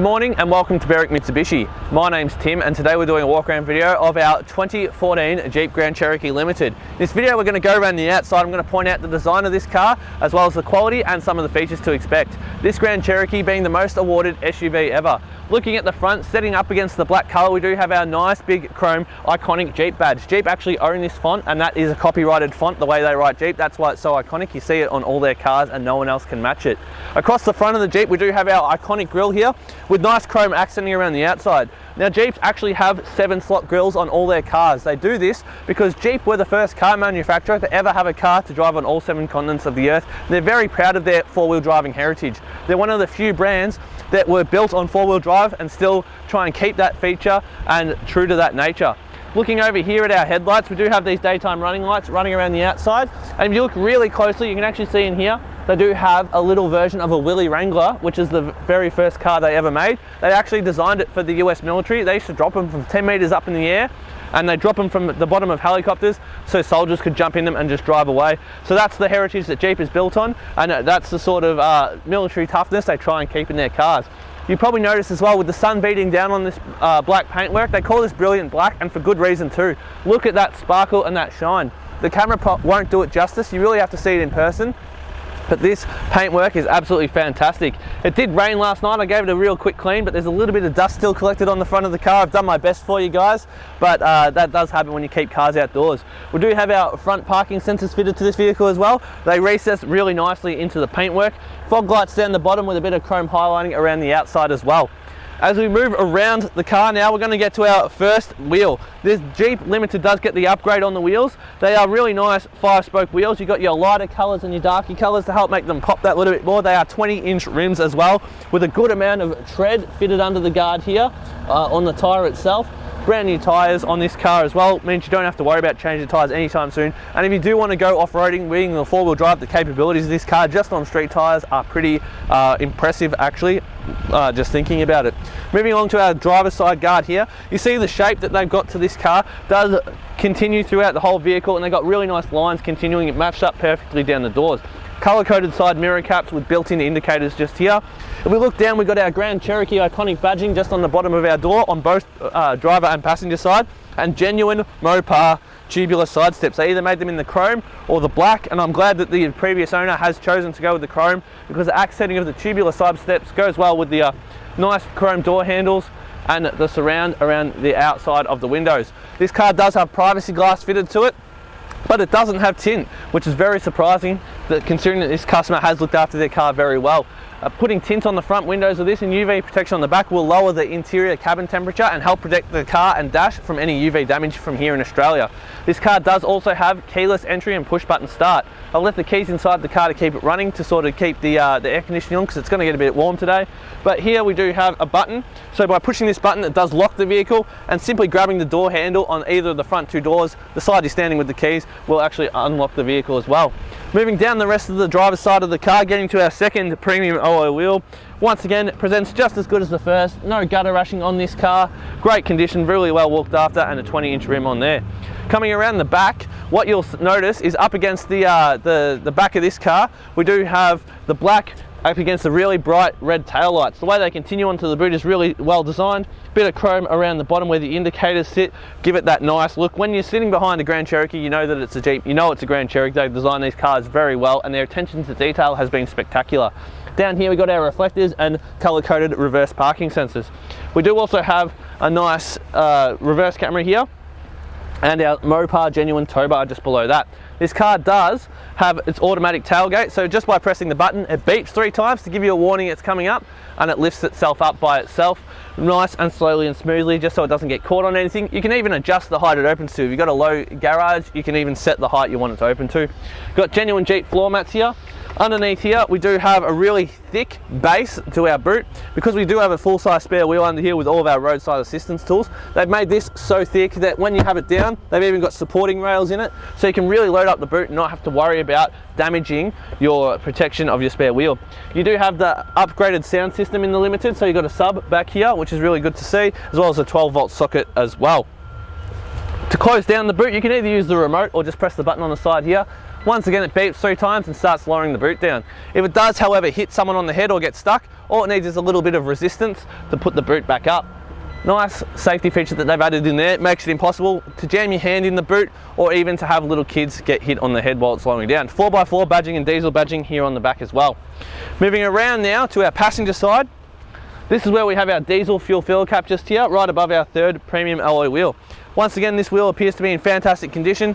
morning and welcome to Berwick Mitsubishi. My name's Tim and today we're doing a walk around video of our 2014 Jeep Grand Cherokee Limited. In this video we're going to go around the outside. I'm going to point out the design of this car as well as the quality and some of the features to expect. This Grand Cherokee being the most awarded SUV ever. Looking at the front, setting up against the black colour, we do have our nice big chrome iconic Jeep badge. Jeep actually own this font and that is a copyrighted font the way they write Jeep. That's why it's so iconic. You see it on all their cars and no one else can match it. Across the front of the Jeep we do have our iconic grille here with nice chrome accenting around the outside. Now Jeeps actually have 7-slot grills on all their cars. They do this because Jeep were the first car manufacturer to ever have a car to drive on all 7 continents of the earth. They're very proud of their four-wheel driving heritage. They're one of the few brands that were built on four-wheel drive and still try and keep that feature and true to that nature. Looking over here at our headlights, we do have these daytime running lights running around the outside, and if you look really closely you can actually see in here they do have a little version of a Willys Wrangler, which is the very first car they ever made. They actually designed it for the US military. They used to drop them from 10 meters up in the air and they drop them from the bottom of helicopters so soldiers could jump in them and just drive away. So that's the heritage that Jeep is built on, and that's the sort of military toughness they try and keep in their cars. You probably noticed as well with the sun beating down on this black paintwork, they call this brilliant black, and for good reason too. Look at that sparkle and that shine. The camera won't do it justice. You really have to see it in person. But this paintwork is absolutely fantastic. It did rain last night. I gave it a real quick clean, but there's a little bit of dust still collected on the front of the car. I've done my best for you guys, but that does happen when you keep cars outdoors. We do have our front parking sensors fitted to this vehicle as well. They recess really nicely into the paintwork. Fog lights down the bottom with a bit of chrome highlighting around the outside as well. As we move around the car now, we're going to get to our first wheel. This Jeep Limited does get the upgrade on the wheels. They are really nice 5-spoke wheels. You've got your lighter colours and your darker colours to help make them pop that little bit more. They are 20-inch rims as well, with a good amount of tread fitted under the guard here on the tyre itself. Brand new tyres on this car as well, means you don't have to worry about changing tyres anytime soon. And if you do want to go off-roading, being the four-wheel drive, the capabilities of this car just on street tyres are pretty impressive actually, just thinking about it. Moving along to our driver's side guard here, you see the shape that they've got to this car does continue throughout the whole vehicle, and they've got really nice lines continuing. It matched up perfectly down the doors. Color-coded side mirror caps with built-in indicators just here. If we look down, we've got our Grand Cherokee iconic badging just on the bottom of our door on both driver and passenger side, and genuine Mopar tubular side steps. They either made them in the chrome or the black, and I'm glad that the previous owner has chosen to go with the chrome because the accenting of the tubular side steps goes well with the nice chrome door handles and the surround around the outside of the windows. This car does have privacy glass fitted to it, but it doesn't have tint, which is very surprising considering that this customer has looked after their car very well. Putting tint on the front windows of this and UV protection on the back will lower the interior cabin temperature and help protect the car and dash from any UV damage from here in Australia. This car does also have keyless entry and push button start. I've left the keys inside the car to keep it running, to sort of keep the air conditioning on because it's going to get a bit warm today. But here we do have a button, so by pushing this button it does lock the vehicle, and simply grabbing the door handle on either of the front two doors, the side you're standing with the keys, will actually unlock the vehicle as well. Moving down the rest of the driver's side of the car, getting to our second premium alloy wheel. Once again, it presents just as good as the first. No gutter rashing on this car. Great condition, really well looked after, and a 20-inch rim on there. Coming around the back, what you'll notice is up against the back of this car, we do have the black up against the really bright red tail lights. The way they continue onto the boot is really well designed. Bit of chrome around the bottom where the indicators sit, give it that nice look. When you're sitting behind a Grand Cherokee, you know that it's a Jeep, you know it's a Grand Cherokee. They've designed these cars very well and their attention to detail has been spectacular. Down here we got our reflectors and color-coded reverse parking sensors. We do also have a nice reverse camera here and our Mopar genuine tow bar just below that. This car does have its automatic tailgate, so just by pressing the button it beeps 3 times to give you a warning it's coming up, and it lifts itself up by itself nice and slowly and smoothly, just so it doesn't get caught on anything. You can even adjust the height it opens to. If you've got a low garage, you can even set the height you want it to open to. Got genuine Jeep floor mats here. Underneath here we do have a really thick base to our boot. Because we do have a full-size spare wheel under here with all of our roadside assistance tools, they've made this so thick that when you have it down, they've even got supporting rails in it, so you can really load up the boot and not have to worry about damaging your protection of your spare wheel. You do have the upgraded sound system in the Limited, so you've got a sub back here, which is really good to see, as well as a 12-volt socket as well. To close down the boot, you can either use the remote or just press the button on the side here. Once again, it beeps 3 times and starts lowering the boot down. If it does, however, hit someone on the head or get stuck, all it needs is a little bit of resistance to put the boot back up. Nice safety feature that they've added in there. It makes it impossible to jam your hand in the boot or even to have little kids get hit on the head while it's slowing down. 4x4 badging and diesel badging here on the back as well. Moving around now to our passenger side. This is where we have our diesel fuel filler cap just here, right above our 3rd premium alloy wheel. Once again, this wheel appears to be in fantastic condition.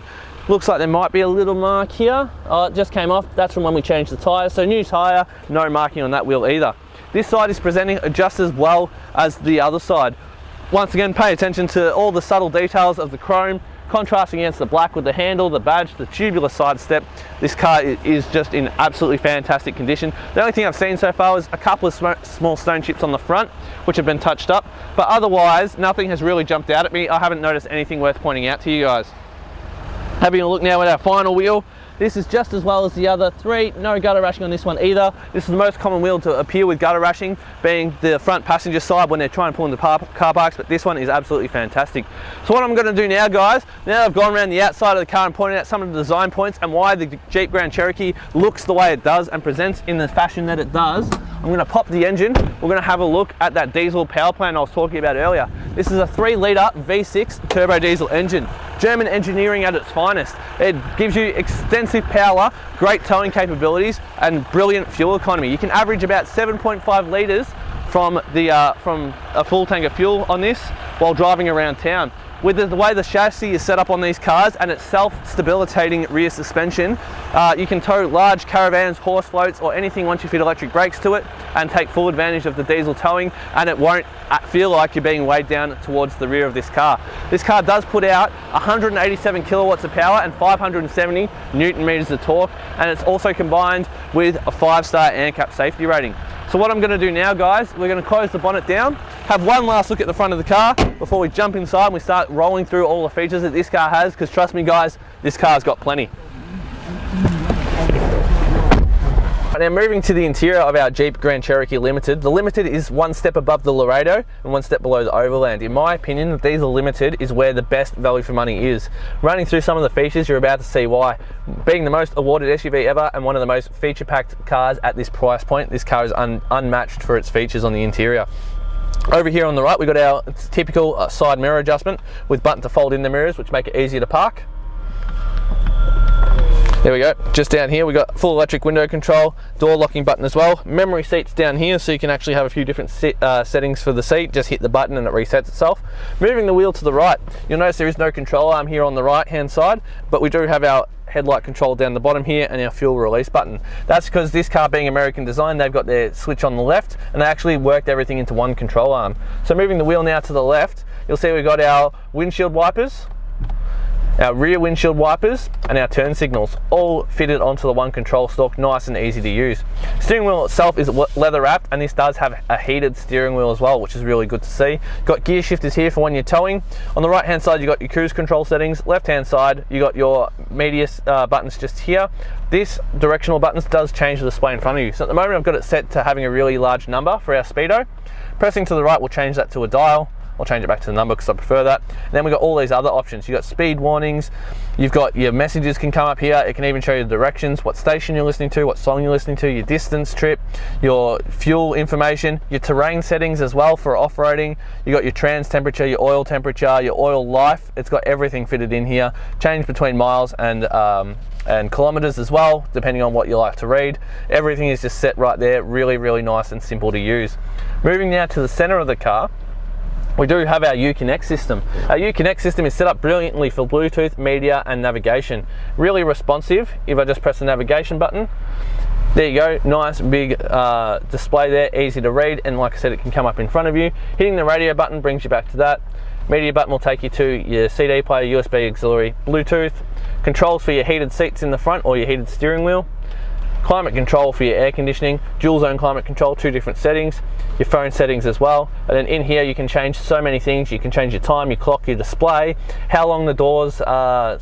Looks like there might be a little mark here. Oh, it just came off. That's from when we changed the tyres. So new tyre, no marking on that wheel either. This side is presenting just as well as the other side. Once again, pay attention to all the subtle details of the chrome, contrasting against the black with the handle, the badge, the tubular side step. This car is just in absolutely fantastic condition. The only thing I've seen so far is a couple of small stone chips on the front, which have been touched up, but otherwise nothing has really jumped out at me. I haven't noticed anything worth pointing out to you guys. Having a look now at our final wheel. This is just as well as the other 3, no gutter rashing on this one either. This is the most common wheel to appear with gutter rashing, being the front passenger side when they're trying to pull into car parks, but this one is absolutely fantastic. So what I'm going to do now, guys, now that I've gone around the outside of the car and pointed out some of the design points and why the Jeep Grand Cherokee looks the way it does and presents in the fashion that it does, I'm going to pop the engine. We're going to have a look at that diesel power plant I was talking about earlier. This is a 3-litre V6 turbo diesel engine. German engineering at its finest. It gives you extensive power, great towing capabilities, and brilliant fuel economy. You can average about 7.5 litres from a full tank of fuel on this while driving around town. With the way the chassis is set up on these cars and its self-stabilitating rear suspension, you can tow large caravans, horse floats, or anything once you fit electric brakes to it and take full advantage of the diesel towing, and it won't feel like you're being weighed down towards the rear of this car. This car does put out 187 kilowatts of power and 570 Newton meters of torque, and it's also combined with a 5-star ANCAP safety rating. So what I'm going to do now, guys, we're going to close the bonnet down, have one last look at the front of the car before we jump inside and we start rolling through all the features that this car has, because trust me guys, this car's got plenty. Now moving to the interior of our Jeep Grand Cherokee Limited. The Limited is one step above the Laredo and one step below the Overland. In my opinion, the Diesel Limited is where the best value for money is. Running through some of the features, you're about to see why. Being the most awarded SUV ever and one of the most feature-packed cars at this price point, this car is unmatched for its features on the interior. Over here on the right, we've got our typical side mirror adjustment with button to fold in the mirrors, which make it easier to park. There we go. Just down here we've got full electric window control, door locking button as well. Memory seats down here, so you can actually have a few different settings for the seat. Just hit the button and it resets itself. Moving the wheel to the right, you'll notice there is no control arm here on the right hand side, but we do have our headlight control down the bottom here and our fuel release button. That's because this car being American design, they've got their switch on the left and they actually worked everything into one control arm. So moving the wheel now to the left, you'll see we've got our windshield wipers, our rear windshield wipers, and our turn signals, all fitted onto the one control stalk, nice and easy to use. Steering wheel itself is leather wrapped, and this does have a heated steering wheel as well, which is really good to see. Got gear shifters here for when you're towing. On the right hand side you got your cruise control settings, left hand side you got your media buttons just here. This directional buttons does change the display in front of you. So at the moment I've got it set to having a really large number for our speedo. Pressing to the right will change that to a dial. I'll change it back to the number because I prefer that. And then we've got all these other options. You've got speed warnings, you've got your messages can come up here, it can even show you the directions, what station you're listening to, what song you're listening to, your distance trip, your fuel information, your terrain settings as well for off-roading. You've got your trans temperature, your oil life. It's got everything fitted in here. Change between miles and kilometers as well, depending on what you like to read. Everything is just set right there, really, really nice and simple to use. Moving now to the center of the car, we do have our Uconnect system. Our Uconnect system is set up brilliantly for Bluetooth, media and navigation. Really responsive. If I just press the navigation button, there you go, nice big display there, easy to read, and like I said, it can come up in front of you. Hitting the radio button brings you back to that. Media button will take you to your CD player, USB auxiliary, Bluetooth. Controls for your heated seats in the front or your heated steering wheel. Climate control for your air conditioning, dual zone climate control, 2 different settings, your phone settings as well, And then in here you can change so many things. You can change your time, your clock, your display, how long the doors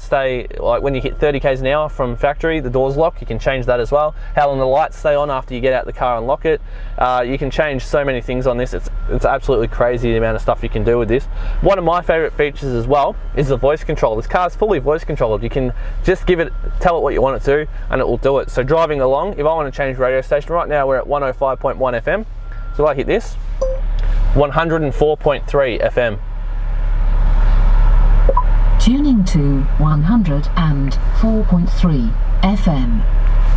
stay, like when you hit 30 k's an hour from factory, the doors lock, you can change that as well. How long the lights stay on after you get out the car and lock it. You can change so many things on this. It's absolutely crazy the amount of stuff you can do with this. One of my favorite features as well is the voice control. This car is fully voice controlled. You can just tell it what you want it to and it will do it. So driving along, if I want to change radio station, right now we're at 105.1 FM. So if I hit this, 104.3 FM. Tuning to 104.3 FM.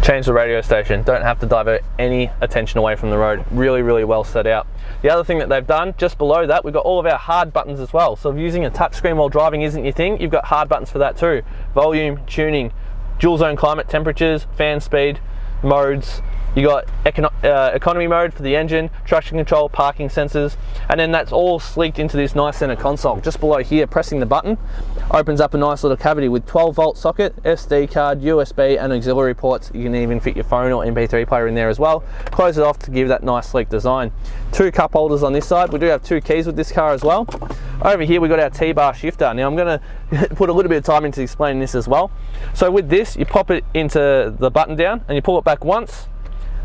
Change the radio station. Don't have to divert any attention away from the road. Really, really well set out. The other thing that they've done, just below that, we've got all of our hard buttons as well. So if using a touchscreen while driving isn't your thing, you've got hard buttons for that too. Volume, tuning, dual zone climate temperatures, fan speed, modes. You got economy mode for the engine, traction control, parking sensors, and then that's all sleeked into this nice center console. Just below here, pressing the button opens up a nice little cavity with 12-volt socket, SD card, USB, and auxiliary ports. You can even fit your phone or MP3 player in there as well. Close it off to give that nice sleek design. 2 cup holders on this side. We do have 2 keys with this car as well. Over here we got our T-bar shifter. Now I'm going to put a little bit of time into explaining this as well. So with this, you pop it into the button down and you pull it back once,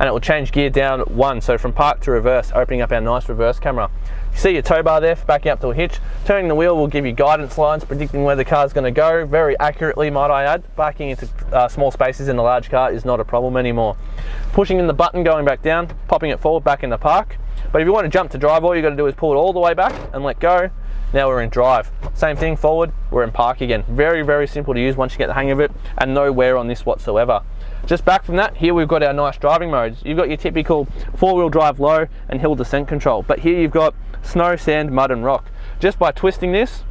and it will change gear down 1, so from park to reverse, opening up our nice reverse camera. You see your tow bar there for backing up to a hitch. Turning the wheel will give you guidance lines, predicting where the car is going to go, very accurately, might I add. Backing into small spaces in the large car is not a problem anymore. Pushing in the button, going back down, popping it forward, back into park. But if you want to jump to drive, all you got to do is pull it all the way back and let go. Now we're in drive. Same thing, forward, we're in park again. Very, very simple to use once you get the hang of it, and no wear on this whatsoever. Just back from that, here we've got our nice driving modes. You've got your typical 4-wheel drive low and hill descent control, but here you've got snow, sand, mud and rock. Just by twisting this,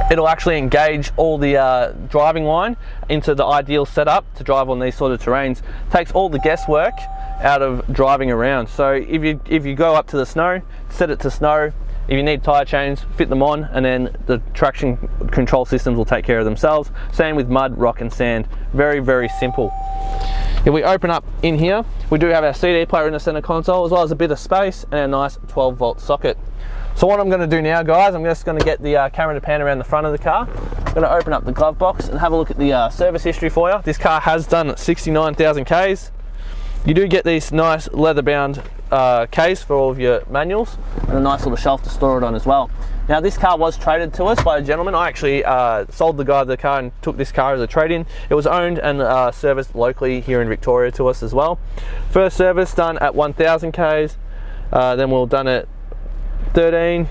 it'll actually engage all the driving line into the ideal setup to drive on these sort of terrains. Takes all the guesswork out of driving around. So if you go up to the snow, set it to snow. If you need tyre chains, fit them on, and then the traction control systems will take care of themselves. Same with mud, rock and sand. Very, very simple. If we open up in here, we do have our CD player in the center console, as well as a bit of space and a nice 12-volt socket. So what I'm going to do now, guys, I'm just going to get the camera to pan around the front of the car. I'm going to open up the glove box and have a look at the service history for you. This car has done 69,000 Ks. You do get these nice leather-bound case for all of your manuals, and a nice little shelf to store it on as well. Now this car was traded to us by a gentleman. I actually sold the guy the car and took this car as a trade-in. It was owned and serviced locally here in Victoria to us as well. First service done at 1,000 Ks, then we'll done at 13,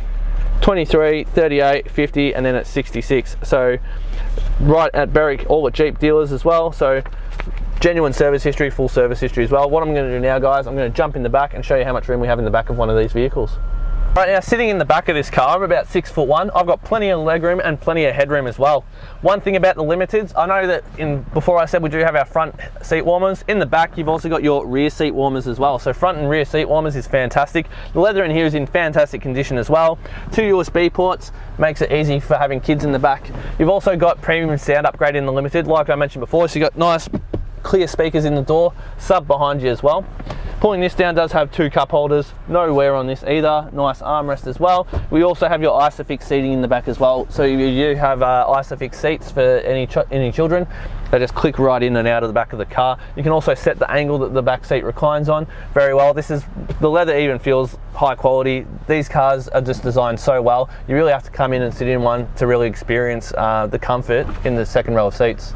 23, 38, 50, and then at 66. So right at Berwick, all the Jeep dealers as well. So genuine service history, full service history as well. What I'm going to do now, guys, I'm going to jump in the back and show you how much room we have in the back of one of these vehicles. Right now, sitting in the back of this car, I'm about 6'1". I've got plenty of legroom and plenty of headroom as well. One thing about the Limiteds, I know that before I said we do have our front seat warmers. In the back, you've also got your rear seat warmers as well. So front and rear seat warmers is fantastic. The leather in here is in fantastic condition as well. 2 USB ports, makes it easy for having kids in the back. You've also got premium sound upgrade in the Limited, like I mentioned before. So you've got nice clear speakers in the door, sub behind you as well. Pulling this down does have 2 cup holders, no wear on this either, nice armrest as well. We also have your ISOFIX seating in the back as well, so you do have ISOFIX seats for any children. They just click right in and out of the back of the car. You can also set the angle that the back seat reclines on very well. The leather even feels high quality. These cars are just designed so well. You really have to come in and sit in one to really experience the comfort in the second row of seats.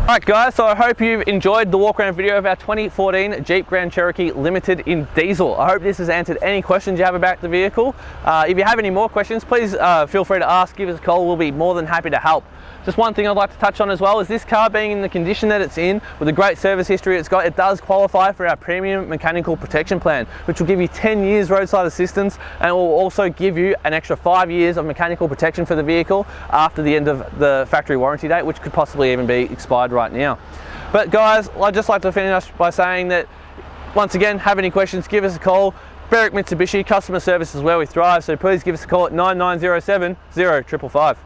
Alright guys, so I hope you've enjoyed the walk around video of our 2014 Jeep Grand Cherokee Limited in diesel. I hope this has answered any questions you have about the vehicle. If you have any more questions, please feel free to ask, give us a call, we'll be more than happy to help. Just one thing I'd like to touch on as well is this car being in the condition that it's in, with the great service history it's got, it does qualify for our premium mechanical protection plan, which will give you 10 years roadside assistance, and will also give you an extra 5 years of mechanical protection for the vehicle after the end of the factory warranty date, which could possibly even be expired right now. But guys, I'd just like to finish by saying that, once again, have any questions, give us a call. Berwick Mitsubishi, customer service is where we thrive, so please give us a call at 9907 0555.